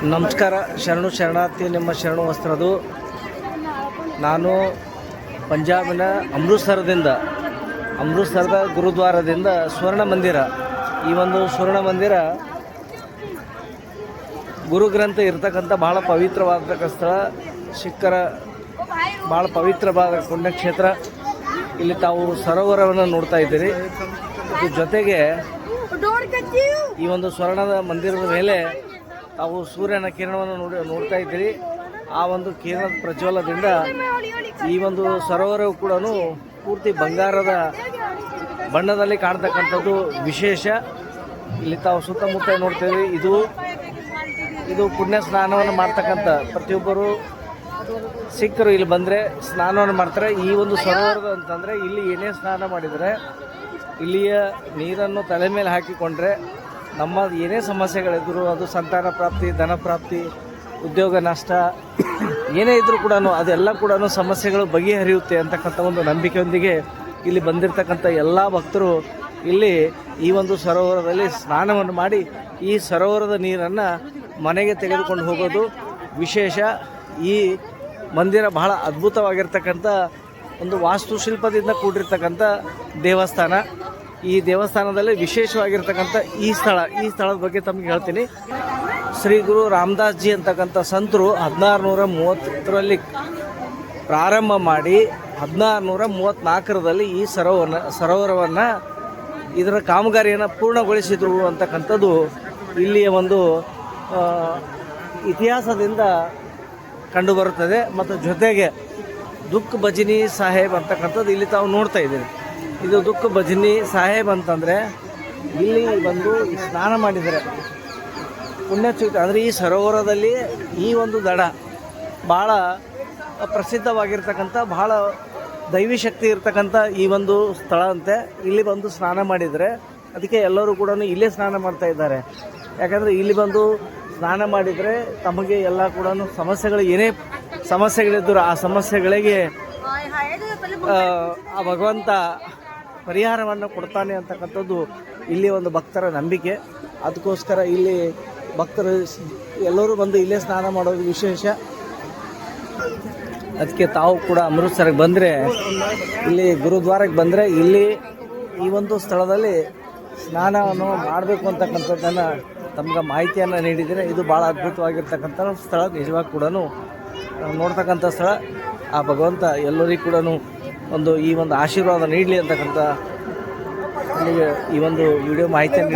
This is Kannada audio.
ನಮಸ್ಕಾರ. ಶರಣಾರ್ಥಿ ನಿಮ್ಮ ಶರಣು ವಸ್ತ್ರದು. ನಾನು ಪಂಜಾಬಿನ ಅಮೃತಸರದ ಗುರುದ್ವಾರದಿಂದ ಸ್ವರ್ಣ ಮಂದಿರ, ಈ ಒಂದು ಸ್ವರ್ಣ ಮಂದಿರ ಗುರುಗ್ರಂಥ ಇರ್ತಕ್ಕಂಥ ಭಾಳ ಪವಿತ್ರವಾದ ಸ್ಥಳ, ಸಿಖ್ಖರ ಭಾಳ ಪವಿತ್ರವಾದ ಪುಣ್ಯಕ್ಷೇತ್ರ. ಇಲ್ಲಿ ತಾವು ಸರೋವರವನ್ನು ನೋಡ್ತಾ ಇದ್ದೀರಿ. ಇದ್ರ ಜೊತೆಗೆ ಈ ಒಂದು ಸ್ವರ್ಣದ ಮಂದಿರದ ಮೇಲೆ ತಾವು ಸೂರ್ಯನ ಕಿರಣವನ್ನು ನೋಡ್ತಾ ಇದ್ದೀರಿ. ಆ ಒಂದು ಕಿರಣದ ಪ್ರಜ್ವಲದಿಂದ ಈ ಒಂದು ಸರೋವರವು ಕೂಡ ಪೂರ್ತಿ ಬಂಗಾರದ ಬಣ್ಣದಲ್ಲಿ ಕಾಣ್ತಕ್ಕಂಥದ್ದು ವಿಶೇಷ. ಇಲ್ಲಿ ತಾವು ಸುತ್ತಮುತ್ತ ನೋಡ್ತೀವಿ. ಇದು ಪುಣ್ಯ ಸ್ನಾನವನ್ನು ಮಾಡ್ತಕ್ಕಂಥ ಪ್ರತಿಯೊಬ್ಬರು ಸಿಖ್ಖರು ಇಲ್ಲಿ ಬಂದರೆ ಸ್ನಾನವನ್ನು ಮಾಡ್ತಾರೆ. ಈ ಒಂದು ಸರೋವರದ ಅಂತಂದರೆ ಇಲ್ಲಿ ಏನೇ ಸ್ನಾನ ಮಾಡಿದರೆ, ಇಲ್ಲಿಯ ನೀರನ್ನು ತಲೆ ಮೇಲೆ ಹಾಕಿಕೊಂಡ್ರೆ ನಮ್ಮ ಏನೇ ಸಮಸ್ಯೆಗಳಿದ್ದರೂ, ಅದು ಸಂತಾನ ಪ್ರಾಪ್ತಿ, ಧನ ಪ್ರಾಪ್ತಿ, ಉದ್ಯೋಗ ನಷ್ಟ, ಏನೇ ಇದ್ದರೂ ಕೂಡ ಅದೆಲ್ಲ ಕೂಡ ಸಮಸ್ಯೆಗಳು ಬಗೆಹರಿಯುತ್ತೆ ಅಂತಕ್ಕಂಥ ಒಂದು ನಂಬಿಕೆಯೊಂದಿಗೆ ಇಲ್ಲಿ ಬಂದಿರತಕ್ಕಂಥ ಎಲ್ಲ ಭಕ್ತರು ಇಲ್ಲಿ ಈ ಒಂದು ಸರೋವರದಲ್ಲಿ ಸ್ನಾನವನ್ನು ಮಾಡಿ ಈ ಸರೋವರದ ನೀರನ್ನು ಮನೆಗೆ ತೆಗೆದುಕೊಂಡು ಹೋಗೋದು ವಿಶೇಷ. ಈ ಮಂದಿರ ಬಹಳ ಅದ್ಭುತವಾಗಿರ್ತಕ್ಕಂಥ ಒಂದು ವಾಸ್ತುಶಿಲ್ಪದಿಂದ ಕೂಡಿರ್ತಕ್ಕಂಥ ದೇವಸ್ಥಾನ. ಈ ದೇವಸ್ಥಾನದಲ್ಲಿ ವಿಶೇಷವಾಗಿರ್ತಕ್ಕಂಥ ಈ ಸ್ಥಳದ ಬಗ್ಗೆ ತಮಗೆ ಹೇಳ್ತೀನಿ. ಶ್ರೀ ಗುರು ರಾಮದಾಸ್ ಜಿ ಅಂತಕ್ಕಂಥ ಸಂತರು 1630ರಲ್ಲಿ ಪ್ರಾರಂಭ ಮಾಡಿ 1634ರಲ್ಲಿ ಈ ಸರೋವರವನ್ನು ಇದರ ಕಾಮಗಾರಿಯನ್ನು ಪೂರ್ಣಗೊಳಿಸಿದರು ಅಂತಕ್ಕಂಥದ್ದು ಇಲ್ಲಿಯ ಒಂದು ಇತಿಹಾಸದಿಂದ ಕಂಡುಬರುತ್ತದೆ. ಮತ್ತು ಜೊತೆಗೆ ದುಃಖ ಭಜನಿ ಸಾಹೇಬ್ ಅಂತಕ್ಕಂಥದ್ದು ಇಲ್ಲಿ ತಾವು ನೋಡ್ತಾ ಇದ್ದೀರಿ. ಇದು ದುಃಖ ಭಜನಿ ಸಾಹೇಬ್ ಅಂತಂದರೆ ಇಲ್ಲಿ ಬಂದು ಸ್ನಾನ ಮಾಡಿದರೆ ಪುಣ್ಯಚ್ಯುತ, ಅಂದರೆ ಈ ಸರೋವರದಲ್ಲಿ ಈ ಒಂದು ದಡ ಭಾಳ ಪ್ರಸಿದ್ಧವಾಗಿರ್ತಕ್ಕಂಥ, ಭಾಳ ದೈವಿ ಶಕ್ತಿ ಇರ್ತಕ್ಕಂಥ ಈ ಒಂದು ಸ್ಥಳ ಅಂತೆ. ಇಲ್ಲಿ ಬಂದು ಸ್ನಾನ ಮಾಡಿದರೆ ಅದಕ್ಕೆ ಎಲ್ಲರೂ ಕೂಡ ಇಲ್ಲೇ ಸ್ನಾನ ಮಾಡ್ತಾ ಇದ್ದಾರೆ. ಯಾಕಂದರೆ ಇಲ್ಲಿ ಬಂದು ಸ್ನಾನ ಮಾಡಿದರೆ ತಮಗೆ ಎಲ್ಲ ಕೂಡ ಸಮಸ್ಯೆಗಳು, ಏನೇ ಸಮಸ್ಯೆಗಳಿದ್ದರೂ ಆ ಸಮಸ್ಯೆಗಳಿಗೆ ಆ ಭಗವಂತ ಪರಿಹಾರವನ್ನು ಕೊಡ್ತಾನೆ ಅಂತಕ್ಕಂಥದ್ದು ಇಲ್ಲಿ ಒಂದು ಭಕ್ತರ ನಂಬಿಕೆ. ಅದಕ್ಕೋಸ್ಕರ ಇಲ್ಲಿ ಭಕ್ತರು ಎಲ್ಲರೂ ಬಂದು ಇಲ್ಲೇ ಸ್ನಾನ ಮಾಡೋದು ವಿಶೇಷ. ಅದಕ್ಕೆ ತಾವು ಕೂಡ ಅಮೃತಸರಕ್ಕೆ ಬಂದರೆ, ಇಲ್ಲಿ ಗುರುದ್ವಾರಕ್ಕೆ ಬಂದರೆ ಇಲ್ಲಿ ಈ ಒಂದು ಸ್ಥಳದಲ್ಲಿ ಸ್ನಾನವನ್ನು ಮಾಡಬೇಕು ಅಂತಕ್ಕಂಥದ್ದನ್ನು ತಮ್ಗೆ ಮಾಹಿತಿಯನ್ನು ನೀಡಿದರೆ ಇದು ಭಾಳ ಅದ್ಭುತವಾಗಿರ್ತಕ್ಕಂಥ ಸ್ಥಳ. ನಿಜವಾಗಿ ಕೂಡ ನೋಡ್ತಕ್ಕಂಥ ಸ್ಥಳ. ಆ ಭಗವಂತ ಎಲ್ಲರಿಗೂ ಕೂಡ ಈ ಒಂದು ಆಶೀರ್ವಾದ ನೀಡಲಿ ಅಂತಕ್ಕಂಥ ಈ ಒಂದು ವಿಡಿಯೋ ಮಾಹಿತಿಯನ್ನು